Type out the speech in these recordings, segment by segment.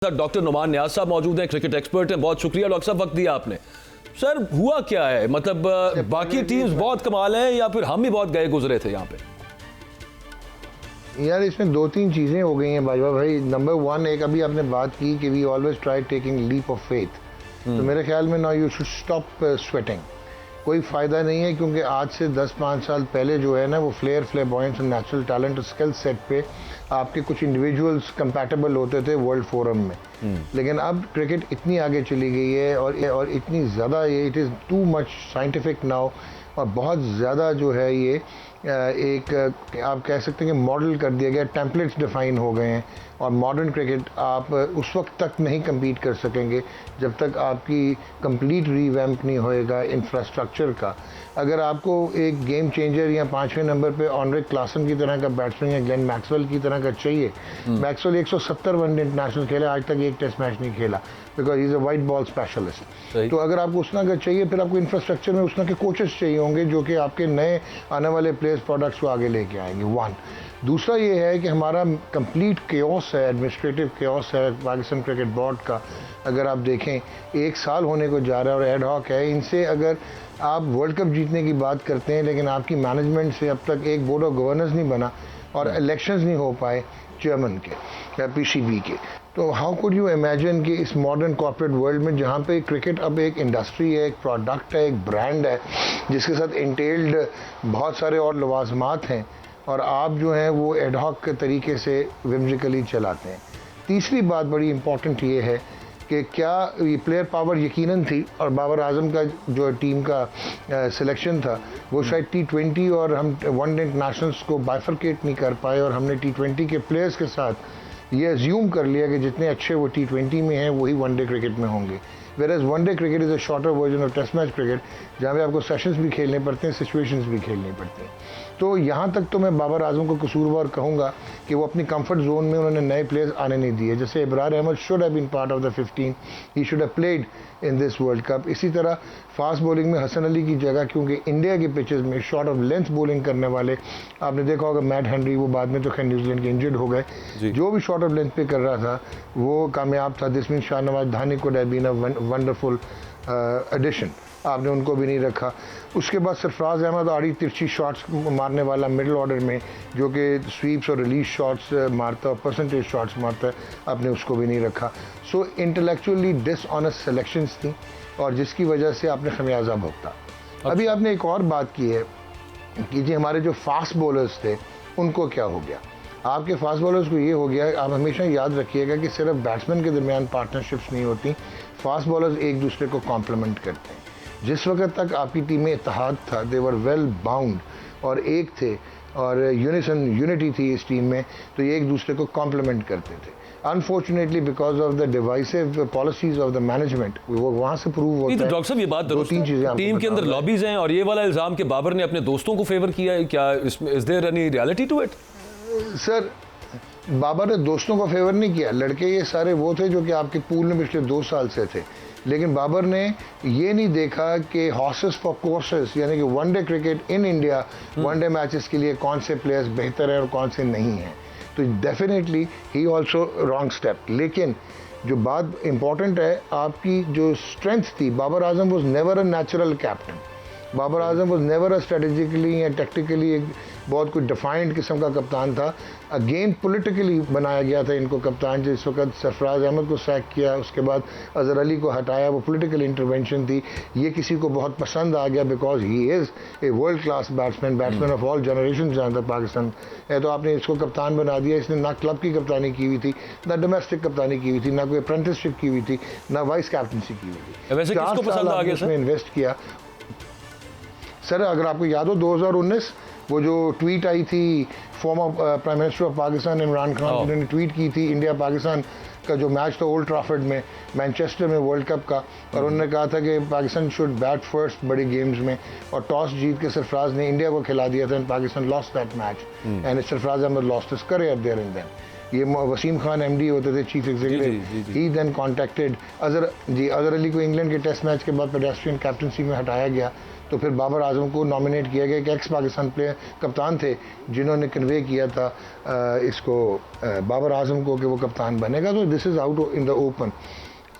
Sir doctor Numan नियाज साहब मौजूद हैं, क्रिकेट एक्सपर्ट हैं। बहुत शुक्रिया डॉक्टर साहब, वक्त दिया आपने। सर हुआ क्या है, मतलब बाकी टीम्स बहुत कमाल हैं या फिर हम ही बहुत गए गुजरे थे यहाँ पे? यार इसमें दो तीन चीज़ें हो गई हैं बाजवा भाई। नंबर वन, एक अभी आपने बात की कि we always try taking leap of faith, तो मेरे ख्याल में now you should stop sweating. कोई फ़ायदा नहीं है, क्योंकि आज से 10-5 साल पहले जो है ना वो फ्लेयर्स और नेचुरल टैलेंट और स्किल सेट पे आपके कुछ इंडिविजुअल्स कंपैटिबल होते थे वर्ल्ड फोरम में। लेकिन अब क्रिकेट इतनी आगे चली गई है और इतनी ज़्यादा ये it is too much scientific now, और बहुत ज़्यादा जो है ये एक आप कह सकते हैं कि मॉडल कर दिया गया, टेम्पलेट्स डिफाइन हो गए हैं। और मॉडर्न क्रिकेट आप उस वक्त तक नहीं कम्पीट कर सकेंगे जब तक आपकी कंप्लीट रीवैम्प नहीं होएगा इंफ्रास्ट्रक्चर का। अगर आपको एक गेम चेंजर या 5वें नंबर पे ऑनरिक क्लासन की तरह का बैट्समैन या ग्लेन मैक्सवेल की तरह का चाहिए। मैक्सवेल 170 वनडे इंटरनेशनल खेला, आज तक एक टेस्ट मैच नहीं खेला, because is a white ball specialist. तो अगर आपको उसना का चाहिए, फिर आपको इंफ्रास्ट्रक्चर में उसना के कोचेस चाहिए होंगे जो कि आपके नए आने वाले प्लेयर्स प्रोडक्ट्स को आगे लेके आएंगे। वन, दूसरा ये है कि हमारा कंप्लीट केओस है, एडमिनिस्ट्रेटिव केओस है पाकिस्तान क्रिकेट बोर्ड का। अगर आप देखें 1 साल होने को जा रहा है और एड हॉक है। इनसे अगर आप वर्ल्ड कप जीतने की बात करते हैं, लेकिन आपकी मैनेजमेंट से अब तक एक बोर्ड ऑफ गवर्नेंस नहीं बना और इलेक्शंस नहीं हो पाए चेयरमैन के या पीसीबी के, तो हाउ कुड यू इमेजिन कि इस मॉडर्न कॉर्पोरेट वर्ल्ड में जहाँ पे क्रिकेट अब एक इंडस्ट्री है, एक प्रोडक्ट है, एक ब्रांड है, जिसके साथ इंटेल्ड बहुत सारे और लवाजमात हैं, और आप जो हैं वो एडहॉक के तरीके से विम्जिकली चलाते हैं। तीसरी बात बड़ी इंपॉर्टेंट ये है कि क्या ये प्लेयर पावर यकीनन थी, और बाबर आजम का जो टीम का सिलेक्शन था वो शायद T20 और हम वनडे इंटरनेशनल्स को बाइफरकेट नहीं कर पाए, और हमने T20 के प्लेयर्स के साथ ये अज्यूम कर लिया कि जितने अच्छे वो T20 में हैं वही वनडे क्रिकेट में होंगे। Where one day cricket is a shorter version of test match cricket, जहाँ पे आपको सेशंस भी खेलने पड़ते हैं, सिचुएशंस भी खेलने पड़ते हैं। तो यहाँ तक तो मैं बाबर आजम को कसूरवार कहूँगा कि वो अपनी कंफर्ट जोन में उन्होंने नए प्लेयर्स आने नहीं दिए। जैसे Ibrar Ahmed should have been part of the 15, he should have played in this world cup. इसी तरह फास्ट बॉलिंग में हसन अली की जगह, क्योंकि इंडिया के पिचेस में शॉर्ट ऑफ लेंथ बॉलिंग करने वाले आपने देखा होगा मैट हेनरी, वो बाद में तो खैर न्यूजीलैंड के इंजर्ड हो गए, जो भी शॉर्ट ऑफ लेंथ पे कर रहा था वो कामयाब था। This mean Shahnawaz Dhani could have been a wonderful addition, आपने उनको भी नहीं रखा। उसके बाद सरफराज अहमद आड़ी तिरछी शॉट्स मारने वाला मिडिल ऑर्डर में, जो कि स्वीप्स और रिलीज शॉट्स मारता है और परसेंटेज शॉट्स मारता है, आपने उसको भी नहीं रखा। सो इंटेलेक्चुअली डिसऑनेस्ट सिलेक्शंस थी, और जिसकी वजह से आपने खमियाजा भुगता। अभी आपने एक और बात की है कि जी हमारे जो फास्ट बॉलर्स थे उनको क्या हो गया। आपके फास्ट बॉलर्स को ये हो गया, आप हमेशा याद रखिएगा कि सिर्फ बैट्समैन के दरमियान पार्टनरशिप्स नहीं होती, फास्ट बॉलर्स एक दूसरे को कॉम्प्लीमेंट करते हैं। जिस वक्त तक आपकी टीम में इत्तेहाद था, दे वर वेल बाउंड और एक थे, और यूनिटी थी इस टीम में, तो ये एक दूसरे को कॉम्प्लीमेंट करते थे। Unfortunately because of the divisive policies of the management, वो वहाँ से प्रूव होता है। तो डॉक्टर साहब ये बात दो तीन चीजें टीम के अंदर लॉबीज हैं, और ये वाला इल्जाम कि बाबर ने अपने दोस्तों को फेवर किया है, क्या इसमें is there any reality to it? Sir Babar ने दोस्तों को फेवर नहीं किया, लड़के ये सारे वो थे जो कि आपके पूल में पिछले 2 साल से थे। लेकिन बाबर ने ये नहीं देखा कि हॉर्सेस फॉर कोर्सेस, यानी कि one day cricket in India, one day matches के लिए कौन से प्लेयर्स बेहतर हैं और कौन से नहीं हैं। तो डेफिनेटली ही ऑल्सो रॉन्ग स्टेप। लेकिन जो बात इंपॉर्टेंट है, आपकी जो स्ट्रेंथ थी, Babar Azam was never a natural captain. Babar Azam was never a strategically या टेक्टिकली एक बहुत कोई डिफाइंड किस्म का कप्तान था। अगेन पॉलिटिकली बनाया गया था इनको कप्तान। जिस वक्त सरफराज अहमद को सैक किया, उसके बाद अजहर अली को हटाया, वो पॉलिटिकल इंटरवेंशन थी। ये किसी को बहुत पसंद आ गया, because he is a world class batsman of all generation जहाँ तक पाकिस्तान है। तो आपने इसको कप्तान बना दिया। इसने ना क्लब की कप्तानी की हुई थी, ना डोमेस्टिक कप्तानी की हुई थी, ना कोई अप्रेंटिसशिप की हुई थी, ना वाइस कैप्टनसी की हुई थी। वैसे किसको पसंद आ गया इसमें इन्वेस्ट किया। सर अगर आपको याद हो 2019 वो जो ट्वीट आई थी former prime minister of Pakistan Imran Khan, उन्होंने ट्वीट की थी इंडिया पाकिस्तान का जो मैच था ओल्ड ट्रैफर्ड में मैनचेस्टर में वर्ल्ड कप का, और उन्होंने कहा था कि पाकिस्तान शुड बैट फर्स्ट बड़ी गेम्स में, और टॉस जीत के सरफराज ने इंडिया को खिला दिया था and Pakistan lost that match and Sarfaraz Ahmed lost his career there and then. ये वसीम खान एमडी होते थे chief executive, he then contacted Azhar Ali को इंग्लैंड के टेस्ट मैच के बाद पेडेस्ट्रियन कैप्टनसी में हटाया गया, तो फिर बाबर आजम को नॉमिनेट किया गया, एक एक्स पाकिस्तान प्लेयर कप्तान थे जिन्होंने कन्वे किया था इसको बाबर आजम को कि वो कप्तान बनेगा। तो this is out in the open.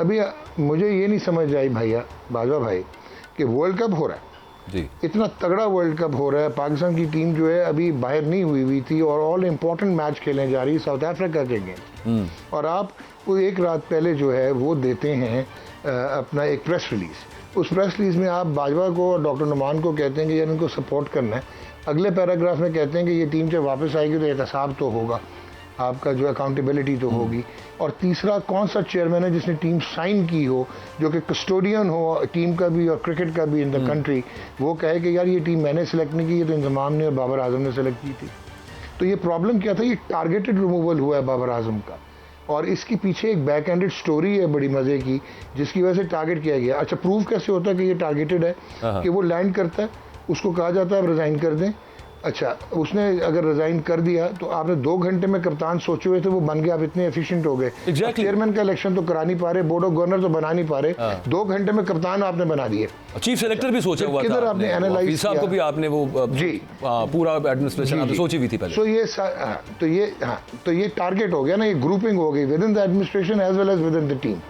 अभी मुझे ये नहीं समझ आई भैया बाजवा भाई कि वर्ल्ड कप हो रहा है जी, इतना तगड़ा वर्ल्ड कप हो रहा है, पाकिस्तान की टीम जो है अभी बाहर नहीं हुई थी और ऑल इम्पोर्टेंट मैच खेलने जा रही है साउथ अफ्रीका के अगेंस्ट, और आप वो एक रात पहले जो है वो देते हैं अपना एक प्रेस रिलीज़। उस प्रेस रिलीज़ में आप बाजवा को और डॉक्टर नुमान को कहते हैं कि यार इनको सपोर्ट करना है। अगले पैराग्राफ में कहते हैं कि ये टीम जब वापस आएगी तो एहतसाब तो होगा, आपका जो अकाउंटेबिलिटी तो होगी। और तीसरा, कौन सा चेयरमैन है जिसने टीम साइन की हो, जो कि कस्टोडियन हो टीम का भी और क्रिकेट का भी इन द कंट्री, वो कहे कि यार ये टीम मैंने सेलेक्ट नहीं की, ये तो इंतजाम ने और बाबर आजम ने सेलेक्ट की थी। तो ये प्रॉब्लम क्या था, ये टारगेटेड रिमूवल हुआ है बाबर आजम का, और इसके पीछे एक बैक एंडेड स्टोरी है बड़ी मज़े की, जिसकी वजह से टारगेट किया गया। अच्छा, प्रूफ कैसे होता है कि ये टारगेटेड है? कि वो लैंड करता है, उसको कहा जाता है आप रिज़ाइन कर दें। अच्छा, उसने अगर रिज़ाइन कर दिया तो आपने 2 घंटे में कप्तान सोचे हुए थे वो बन गए, आप इतने एफिशिएंट हो गए। चेयरमैन का इलेक्शन तो करा नहीं पा रहे, बोर्ड ऑफ गवर्नर तो बना नहीं पा रहे, 2 घंटे में कप्तान आपने बना दिए। चीफ सेलेक्टर भी सोचा हुआ था, किधर आपने एनालाइज साहब को भी आपने वो जी पूरा एडमिनिस्ट्रेशन आपने सोची हुई थी पहले। सो ये तो ये टारगेट हो गया ना, ये ग्रुपिंग हो गई within the administration as well as within the team.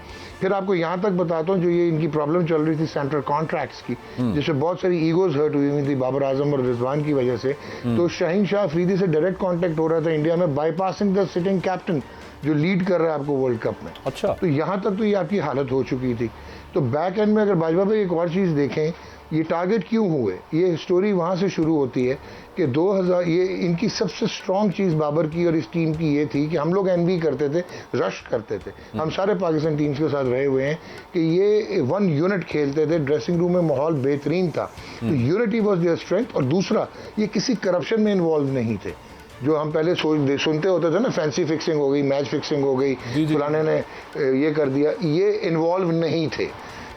फिर आपको यहाँ तक बताता हूँ, जो ये इनकी प्रॉब्लम चल रही थी सेंट्रल कॉन्ट्रैक्ट्स की, जिसमें बहुत सारी ईगोज हर्ट हुई हुई थी बाबर आजम और रिजवान की वजह से। तो शाहीन शाह अफरीदी से डायरेक्ट कांटेक्ट हो रहा था इंडिया में, बाईपासिंग द सिटिंग कैप्टन जो लीड कर रहा है आपको वर्ल्ड कप में। अच्छा, तो यहाँ तक तो ये आपकी हालत हो चुकी थी। तो बैक एंड में अगर बाजवा भाई एक और चीज़ देखें, ये टारगेट क्यों हुए, ये स्टोरी वहाँ से शुरू होती है कि 2000 ये इनकी सबसे स्ट्रॉन्ग चीज़ बाबर की और इस टीम की ये थी कि हम लोग एनवी करते थे, रश करते थे। हम सारे पाकिस्तान टीम्स के साथ रहे हुए हैं कि ये 1 यूनिट खेलते थे, ड्रेसिंग रूम में माहौल बेहतरीन था। तो यूनिटी वॉज देयर स्ट्रेंथ। और दूसरा, ये किसी करप्शन में इन्वॉल्व नहीं थे, जो हम पहले सुनते होते थे ना, फैंसी फिक्सिंग हो गई, मैच फिक्सिंग हो गई, फलाने ने ये कर दिया, ये इन्वॉल्व नहीं थे।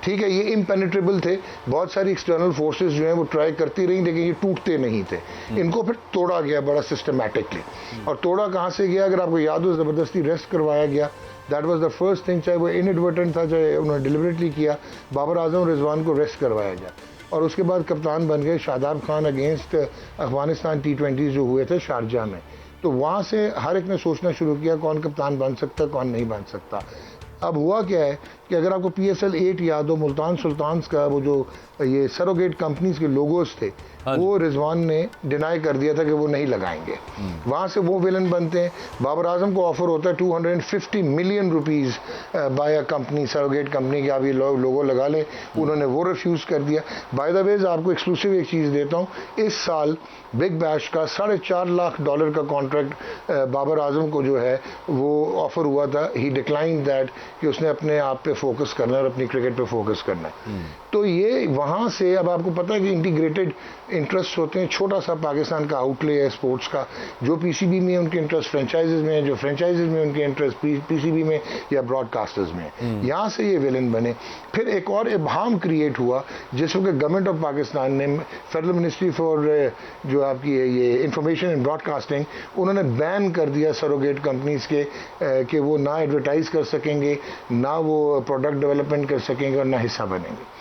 ठीक है, ये इम्पेनिट्रेबल थे। बहुत सारी एक्सटर्नल फोर्सेस जो हैं वो ट्राई करती रही, लेकिन ये टूटते नहीं थे। इनको फिर तोड़ा गया बड़ा सिस्टमैटिकली। और तोड़ा कहाँ से गया, अगर आपको याद हो, ज़बरदस्ती रेस्ट करवाया गया। That was the first thing, चाहे वो इनएडवर्टेंट था, चाहे उन्होंने डिलिबरेटली किया। बाबर आजम और रिजवान को रेस्ट करवाया गया, और उसके बाद कप्तान बन गए शादाब खान अगेंस्ट अफगानिस्तान T20 जो हुए थे शारजा में। तो वहाँ से हर एक ने सोचना शुरू किया कौन कप्तान बन सकता, कौन नहीं बन सकता। अब हुआ क्या है कि अगर आपको PSL 8 याद हो, मुल्तान सुल्तान्स का वो जो ये सरोगेट कंपनीज के लोगोस थे, वो रिजवान ने डिनाई कर दिया था कि वो नहीं लगाएंगे। वहाँ से वो विलन बनते हैं। बाबर आजम को ऑफर होता है 250 million rupees by a company, surrogate company की, आप ये लोगो लगा लें। उन्होंने वो रिफ्यूज़ कर दिया। बाय द वे, आपको एक्सक्लूसिव एक चीज़ देता हूँ, इस साल बिग बैश का $4.5 लाख का कॉन्ट्रैक्ट बाबर आजम को जो है वो ऑफर हुआ था। ही डिक्लाइन दैट, कि उसने अपने आप पे फोकस करना है और अपनी क्रिकेट पे फोकस करना है। तो ये वहाँ से, अब आपको पता है कि इंटीग्रेटेड इंटरेस्ट होते हैं। छोटा सा पाकिस्तान का आउटले है स्पोर्ट्स का, जो PCB में उनके इंटरेस्ट फ्रेंचाइजेज में है, जो फ्रेंचाइजेज में उनके इंटरेस्ट PCB में या ब्रॉडकास्टर्स में है। यहाँ से ये विलन बने। फिर एक और इबहाम क्रिएट हुआ, जिसको कि गवर्नमेंट ऑफ पाकिस्तान ने, फेडरल मिनिस्ट्री फॉर जो आपकी ये इंफॉर्मेशन एंड ब्रॉडकास्टिंग, उन्होंने बैन कर दिया सरोगेट कंपनीज के कि वो ना एडवर्टाइज कर सकेंगे, ना वो प्रोडक्ट डेवलपमेंट कर सकेंगे और ना हिस्सा बनेंगे।